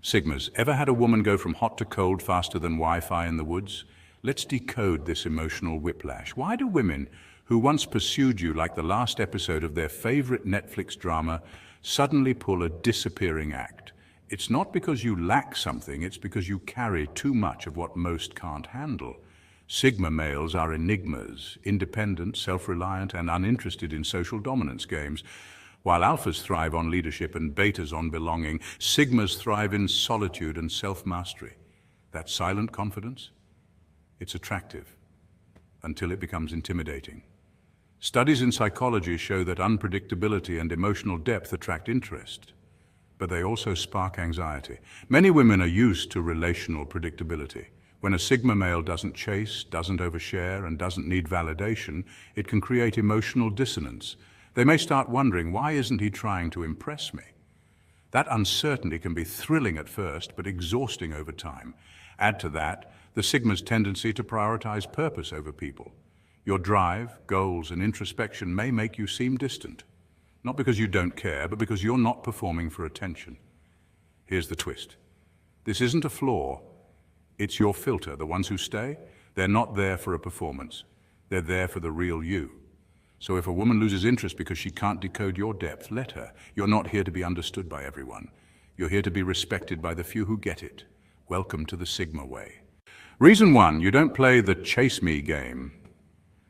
Sigmas, ever had a woman go from hot to cold faster than Wi-Fi in the woods? Let's decode this emotional whiplash. Why do women who once pursued you like the last episode of their favorite Netflix drama suddenly pull a disappearing act? It's not because you lack something, it's because you carry too much of what most can't handle. Sigma males are enigmas, independent, self-reliant, and uninterested in social dominance games. While alphas thrive on leadership and betas on belonging, sigmas thrive in solitude and self-mastery. That silent confidence? It's attractive, until it becomes intimidating. Studies in psychology show that unpredictability and emotional depth attract interest, but they also spark anxiety. Many women are used to relational predictability. When a sigma male doesn't chase, doesn't overshare, and doesn't need validation, it can create emotional dissonance. They may start wondering, why isn't he trying to impress me? That uncertainty can be thrilling at first, but exhausting over time. Add to that the sigma's tendency to prioritize purpose over people. Your drive, goals, and introspection may make you seem distant. Not because you don't care, but because you're not performing for attention. Here's the twist. This isn't a flaw. It's your filter. The ones who stay, they're not there for a performance. They're there for the real you. So if a woman loses interest because she can't decode your depth, let her. You're not here to be understood by everyone. You're here to be respected by the few who get it. Welcome to the Sigma way. Reason 1, you don't play the chase me game.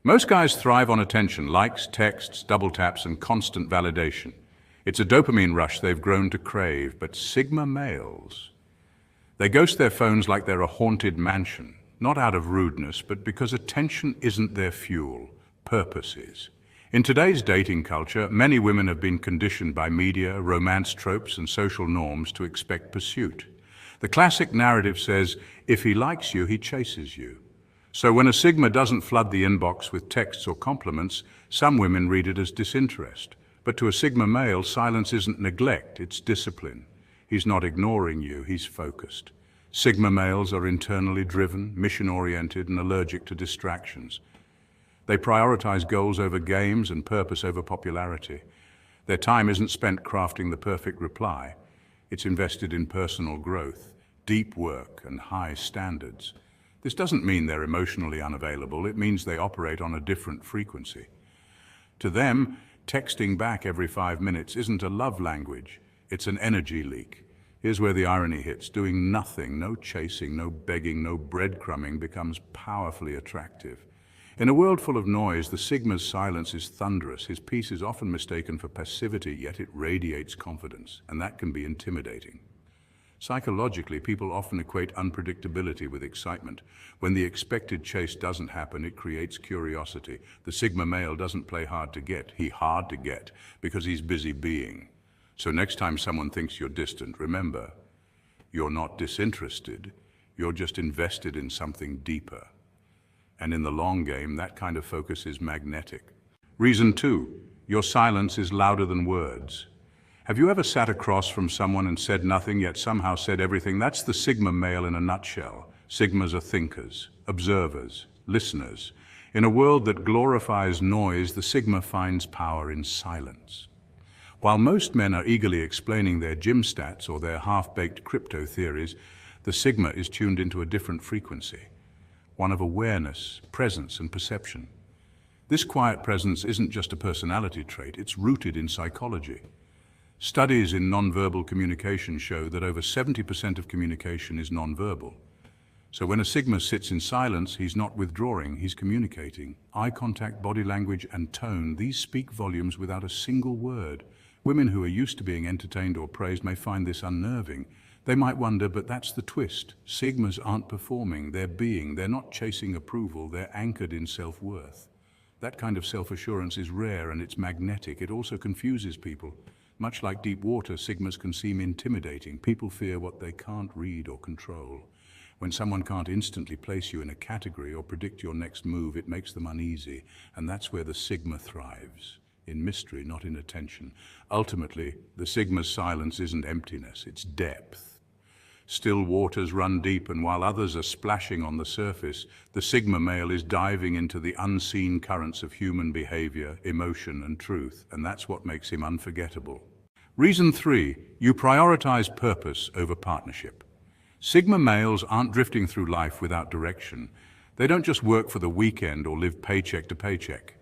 Most guys thrive on attention, likes, texts, double taps, and constant validation. It's a dopamine rush they've grown to crave, but Sigma males, they ghost their phones like they're a haunted mansion, not out of rudeness, but because attention isn't their fuel, purpose is. In today's dating culture, many women have been conditioned by media, romance tropes, and social norms to expect pursuit. The classic narrative says, if he likes you, he chases you. So when a Sigma doesn't flood the inbox with texts or compliments, some women read it as disinterest. But to a Sigma male, silence isn't neglect, it's discipline. He's not ignoring you, he's focused. Sigma males are internally driven, mission-oriented, and allergic to distractions. They prioritize goals over games and purpose over popularity. Their time isn't spent crafting the perfect reply. It's invested in personal growth, deep work, and high standards. This doesn't mean they're emotionally unavailable, it means they operate on a different frequency. To them, texting back every 5 minutes isn't a love language, it's an energy leak. Here's where the irony hits. Doing nothing, no chasing, no begging, no breadcrumbing becomes powerfully attractive. In a world full of noise, the Sigma's silence is thunderous. His peace is often mistaken for passivity, yet it radiates confidence, and that can be intimidating. Psychologically, people often equate unpredictability with excitement. When the expected chase doesn't happen, it creates curiosity. The Sigma male doesn't play hard to get, he's hard to get, because he's busy being. So next time someone thinks you're distant, remember, you're not disinterested, you're just invested in something deeper. And in the long game, that kind of focus is magnetic. Reason 2, your silence is louder than words. Have you ever sat across from someone and said nothing, yet somehow said everything? That's the Sigma male in a nutshell. Sigmas are thinkers, observers, listeners. In a world that glorifies noise, the Sigma finds power in silence. While most men are eagerly explaining their gym stats or their half-baked crypto theories, the Sigma is tuned into a different frequency, one of awareness, presence, and perception. This quiet presence isn't just a personality trait, it's rooted in psychology. Studies in nonverbal communication show that over 70% of communication is nonverbal. So when a Sigma sits in silence, he's not withdrawing, he's communicating. Eye contact, body language, and tone, these speak volumes without a single word. Women who are used to being entertained or praised may find this unnerving. They might wonder, but that's the twist. Sigmas aren't performing, they're being. They're not chasing approval, they're anchored in self-worth. That kind of self-assurance is rare and it's magnetic. It also confuses people. Much like deep water, Sigmas can seem intimidating. People fear what they can't read or control. When someone can't instantly place you in a category or predict your next move, it makes them uneasy. And that's where the Sigma thrives. In mystery, not in attention. Ultimately, the Sigma's silence isn't emptiness, it's depth. Still waters run deep, and while others are splashing on the surface, the Sigma male is diving into the unseen currents of human behavior, emotion, and truth, and that's what makes him unforgettable. Reason 3, you prioritize purpose over partnership. Sigma males aren't drifting through life without direction. They don't just work for the weekend or live paycheck to paycheck.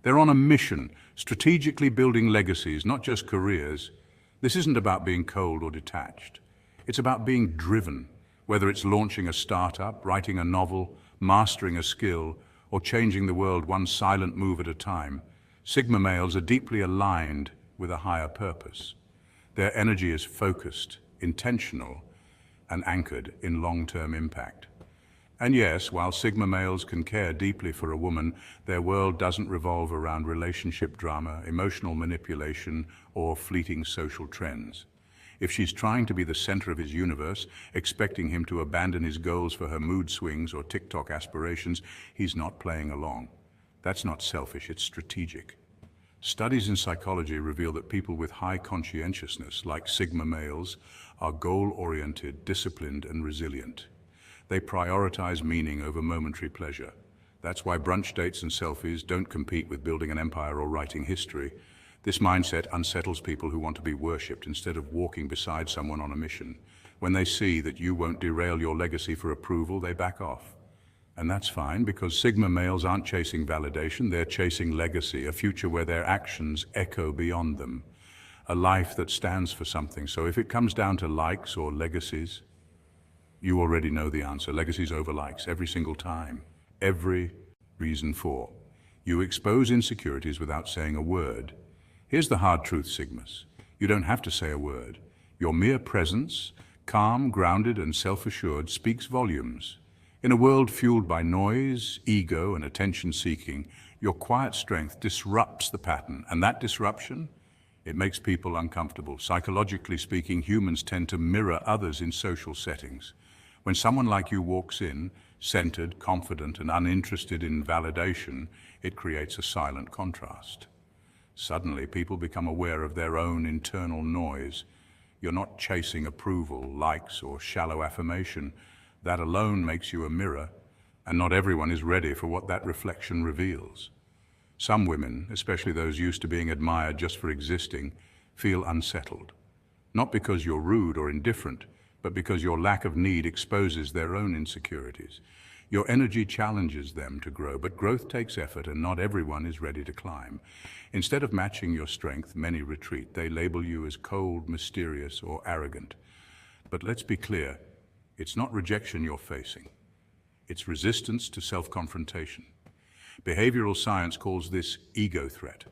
They're on a mission, strategically building legacies, not just careers. This isn't about being cold or detached. It's about being driven, whether it's launching a startup, writing a novel, mastering a skill, or changing the world one silent move at a time. Sigma males are deeply aligned with a higher purpose. Their energy is focused, intentional, and anchored in long-term impact. And yes, while Sigma males can care deeply for a woman, their world doesn't revolve around relationship drama, emotional manipulation, or fleeting social trends. If she's trying to be the center of his universe, expecting him to abandon his goals for her mood swings or TikTok aspirations, he's not playing along. That's not selfish, it's strategic. Studies in psychology reveal that people with high conscientiousness, like Sigma males, are goal-oriented, disciplined, and resilient. They prioritize meaning over momentary pleasure. That's why brunch dates and selfies don't compete with building an empire or writing history. This mindset unsettles people who want to be worshipped instead of walking beside someone on a mission. When they see that you won't derail your legacy for approval, they back off. And that's fine, because Sigma males aren't chasing validation, they're chasing legacy, a future where their actions echo beyond them, a life that stands for something. So if it comes down to likes or legacies, you already know the answer. Legacies over likes every single time. Every reason for. You expose insecurities without saying a word. Here's the hard truth, Sigmas. You don't have to say a word. Your mere presence, calm, grounded, and self-assured, speaks volumes. In a world fueled by noise, ego, and attention-seeking, your quiet strength disrupts the pattern, and that disruption, it makes people uncomfortable. Psychologically speaking, humans tend to mirror others in social settings. When someone like you walks in, centered, confident, and uninterested in validation, it creates a silent contrast. Suddenly, people become aware of their own internal noise. You're not chasing approval, likes, or shallow affirmation. That alone makes you a mirror, and not everyone is ready for what that reflection reveals. Some women, especially those used to being admired just for existing, feel unsettled. Not because you're rude or indifferent, but because your lack of need exposes their own insecurities. Your energy challenges them to grow, but growth takes effort, and not everyone is ready to climb. Instead of matching your strength, many retreat. They label you as cold, mysterious, or arrogant. But let's be clear, it's not rejection you're facing. It's resistance to self-confrontation. Behavioral science calls this ego threat.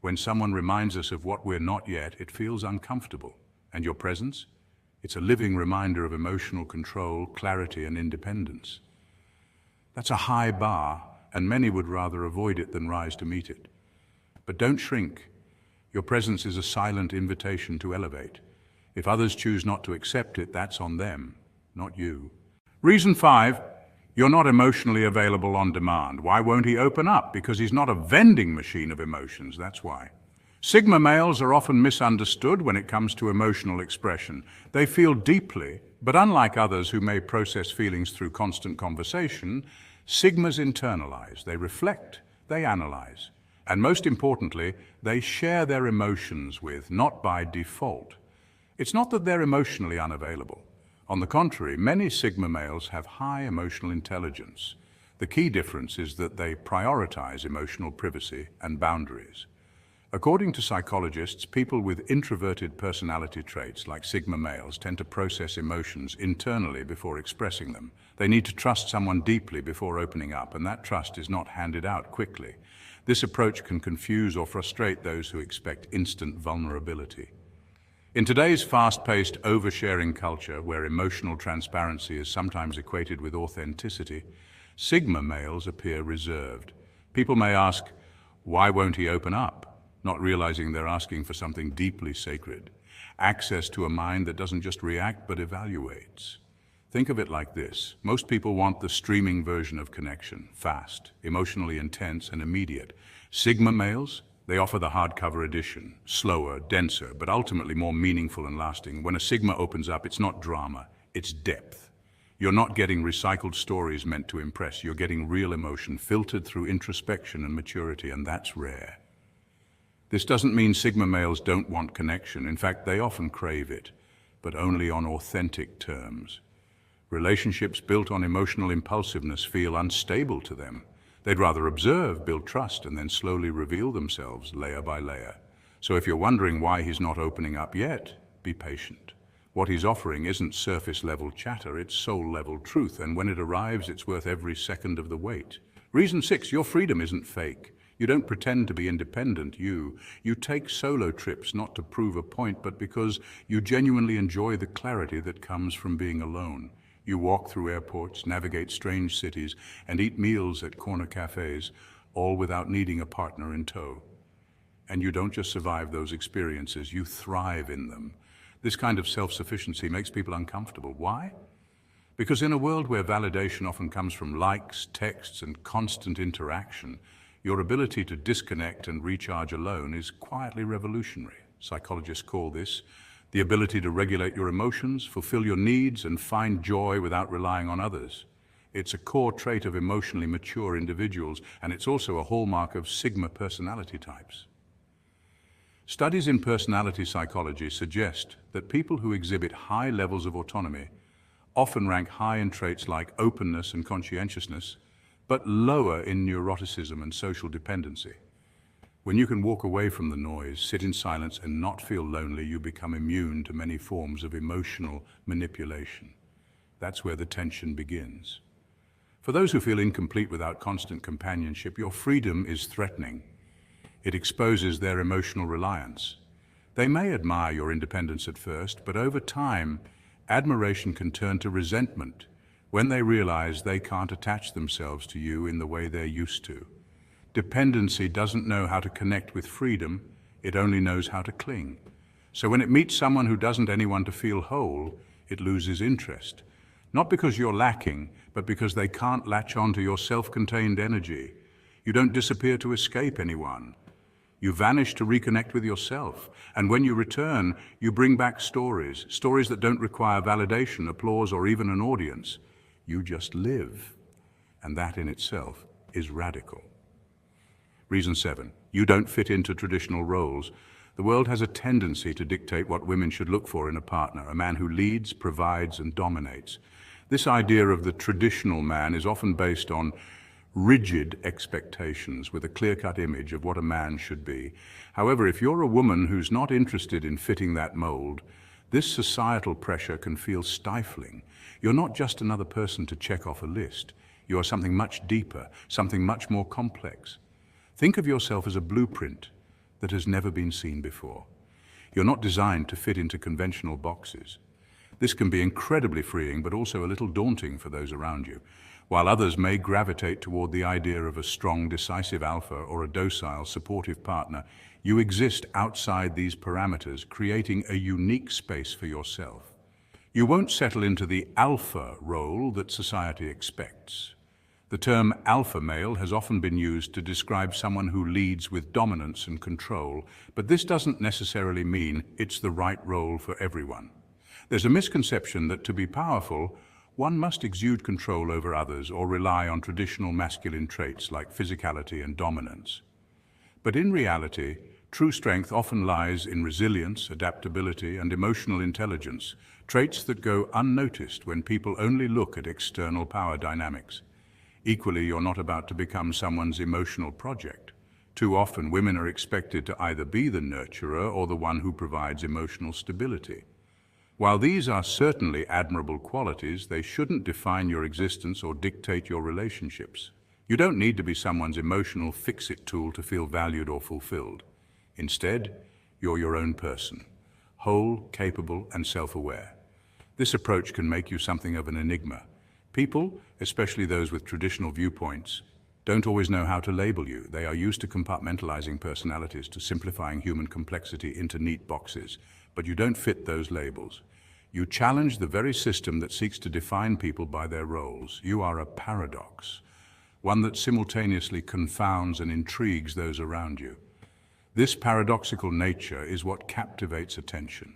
When someone reminds us of what we're not yet, it feels uncomfortable. And your presence? It's a living reminder of emotional control, clarity, and independence. That's a high bar, and many would rather avoid it than rise to meet it. But don't shrink. Your presence is a silent invitation to elevate. If others choose not to accept it, that's on them, not you. Reason 5, you're not emotionally available on demand. Why won't he open up? Because he's not a vending machine of emotions, that's why. Sigma males are often misunderstood when it comes to emotional expression. They feel deeply, but unlike others who may process feelings through constant conversation, Sigmas internalize, they reflect, they analyze, and most importantly, they share their emotions with, not by default. It's not that they're emotionally unavailable. On the contrary, many Sigma males have high emotional intelligence. The key difference is that they prioritize emotional privacy and boundaries. According to psychologists, people with introverted personality traits, like Sigma males, tend to process emotions internally before expressing them. They need to trust someone deeply before opening up, and that trust is not handed out quickly. This approach can confuse or frustrate those who expect instant vulnerability. In today's fast-paced, oversharing culture, where emotional transparency is sometimes equated with authenticity, Sigma males appear reserved. People may ask, why won't he open up? Not realizing they're asking for something deeply sacred, access to a mind that doesn't just react but evaluates. Think of it like this. Most people want the streaming version of connection, fast, emotionally intense, and immediate. Sigma males, they offer the hardcover edition, slower, denser, but ultimately more meaningful and lasting. When a Sigma opens up, it's not drama, it's depth. You're not getting recycled stories meant to impress. You're getting real emotion filtered through introspection and maturity, and that's rare. This doesn't mean Sigma males don't want connection. In fact, they often crave it, but only on authentic terms. Relationships built on emotional impulsiveness feel unstable to them. They'd rather observe, build trust, and then slowly reveal themselves layer by layer. So if you're wondering why he's not opening up yet, be patient. What he's offering isn't surface-level chatter, it's soul-level truth, and when it arrives, it's worth every second of the wait. Reason 6, your freedom isn't fake. You don't pretend to be independent, you take solo trips not to prove a point, but because you genuinely enjoy the clarity that comes from being alone. You walk through airports, navigate strange cities, and eat meals at corner cafes, all without needing a partner in tow. And you don't just survive those experiences, you thrive in them. This kind of self-sufficiency makes people uncomfortable. Why? Because in a world where validation often comes from likes, texts, and constant interaction, your ability to disconnect and recharge alone is quietly revolutionary. Psychologists call this the ability to regulate your emotions, fulfill your needs, and find joy without relying on others. It's a core trait of emotionally mature individuals, and it's also a hallmark of Sigma personality types. Studies in personality psychology suggest that people who exhibit high levels of autonomy often rank high in traits like openness and conscientiousness, but lower in neuroticism and social dependency. When you can walk away from the noise, sit in silence, and not feel lonely, you become immune to many forms of emotional manipulation. That's where the tension begins. For those who feel incomplete without constant companionship, your freedom is threatening. It exposes their emotional reliance. They may admire your independence at first, but over time, admiration can turn to resentment when they realize they can't attach themselves to you in the way they're used to. Dependency doesn't know how to connect with freedom, it only knows how to cling. So when it meets someone who doesn't want anyone to feel whole, it loses interest. Not because you're lacking, but because they can't latch onto your self-contained energy. You don't disappear to escape anyone. You vanish to reconnect with yourself. And when you return, you bring back stories that don't require validation, applause, or even an audience. You just live. And that in itself is radical. Reason 7, you don't fit into traditional roles. The world has a tendency to dictate what women should look for in a partner, a man who leads, provides, and dominates. This idea of the traditional man is often based on rigid expectations with a clear-cut image of what a man should be. However, if you're a woman who's not interested in fitting that mold, this societal pressure can feel stifling. You're not just another person to check off a list. You are something much deeper, something much more complex. Think of yourself as a blueprint that has never been seen before. You're not designed to fit into conventional boxes. This can be incredibly freeing, but also a little daunting for those around you. While others may gravitate toward the idea of a strong, decisive alpha or a docile, supportive partner, you exist outside these parameters, creating a unique space for yourself. You won't settle into the alpha role that society expects. The term alpha male has often been used to describe someone who leads with dominance and control, but this doesn't necessarily mean it's the right role for everyone. There's a misconception that to be powerful, one must exude control over others or rely on traditional masculine traits like physicality and dominance. But in reality, true strength often lies in resilience, adaptability, and emotional intelligence, traits that go unnoticed when people only look at external power dynamics. Equally, you're not about to become someone's emotional project. Too often, women are expected to either be the nurturer or the one who provides emotional stability. While these are certainly admirable qualities, they shouldn't define your existence or dictate your relationships. You don't need to be someone's emotional fix-it tool to feel valued or fulfilled. Instead, you're your own person, whole, capable, and self-aware. This approach can make you something of an enigma. People, especially those with traditional viewpoints, don't always know how to label you. They are used to compartmentalizing personalities, to simplifying human complexity into neat boxes. But you don't fit those labels. You challenge the very system that seeks to define people by their roles. You are a paradox, one that simultaneously confounds and intrigues those around you. This paradoxical nature is what captivates attention,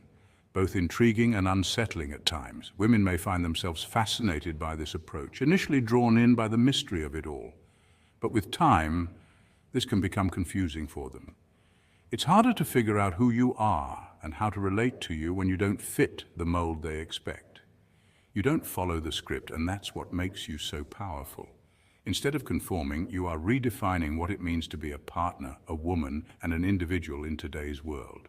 both intriguing and unsettling at times. Women may find themselves fascinated by this approach, initially drawn in by the mystery of it all. But with time, this can become confusing for them. It's harder to figure out who you are and how to relate to you when you don't fit the mold they expect. You don't follow the script, and that's what makes you so powerful. Instead of conforming, you are redefining what it means to be a partner, a woman, and an individual in today's world.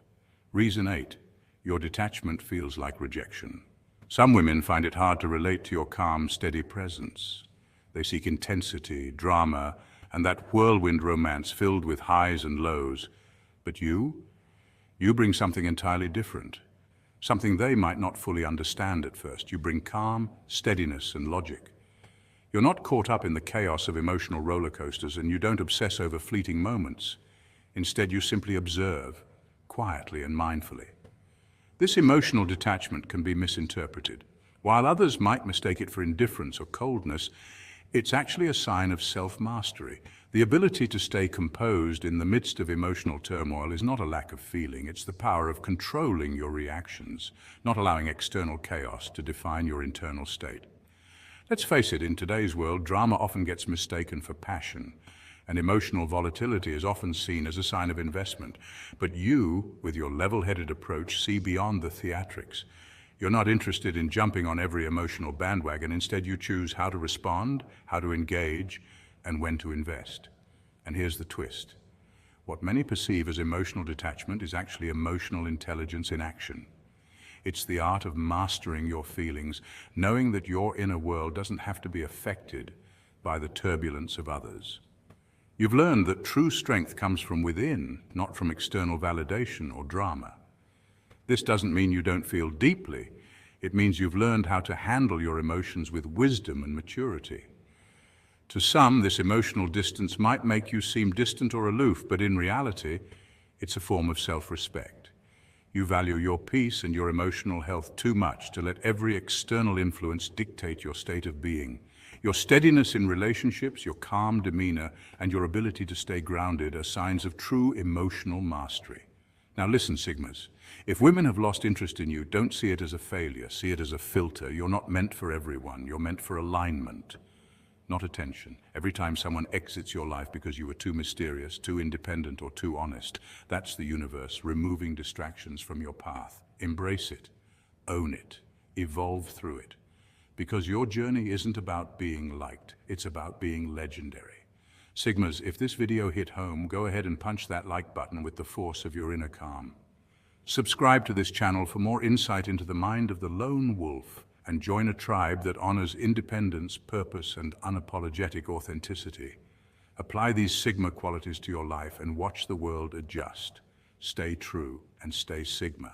Reason 8. Your detachment feels like rejection. Some women find it hard to relate to your calm, steady presence. They seek intensity, drama, and that whirlwind romance filled with highs and lows. But you bring something entirely different. Something they might not fully understand at first. You bring calm, steadiness, and logic. You're not caught up in the chaos of emotional roller coasters, and you don't obsess over fleeting moments. Instead, you simply observe, quietly and mindfully. This emotional detachment can be misinterpreted. While others might mistake it for indifference or coldness, it's actually a sign of self-mastery. The ability to stay composed in the midst of emotional turmoil is not a lack of feeling, it's the power of controlling your reactions, not allowing external chaos to define your internal state. Let's face it, in today's world, drama often gets mistaken for passion, and emotional volatility is often seen as a sign of investment. But you, with your level-headed approach, see beyond the theatrics. You're not interested in jumping on every emotional bandwagon. Instead, you choose how to respond, how to engage, and when to invest. And here's the twist. What many perceive as emotional detachment is actually emotional intelligence in action. It's the art of mastering your feelings, knowing that your inner world doesn't have to be affected by the turbulence of others. You've learned that true strength comes from within, not from external validation or drama. This doesn't mean you don't feel deeply. It means you've learned how to handle your emotions with wisdom and maturity. To some, this emotional distance might make you seem distant or aloof, but in reality, it's a form of self-respect. You value your peace and your emotional health too much to let every external influence dictate your state of being. Your steadiness in relationships, your calm demeanor, and your ability to stay grounded are signs of true emotional mastery. Now listen, Sigmas. If women have lost interest in you, don't see it as a failure. See it as a filter. You're not meant for everyone. You're meant for alignment, not attention. Every time someone exits your life because you were too mysterious, too independent, or too honest, that's the universe removing distractions from your path. Embrace it. Own it. Evolve through it. Because your journey isn't about being liked. It's about being legendary. Sigmas, if this video hit home, go ahead and punch that like button with the force of your inner calm. Subscribe to this channel for more insight into the mind of the lone wolf, and join a tribe that honors independence, purpose, and unapologetic authenticity. Apply these Sigma qualities to your life and watch the world adjust. Stay true and stay Sigma.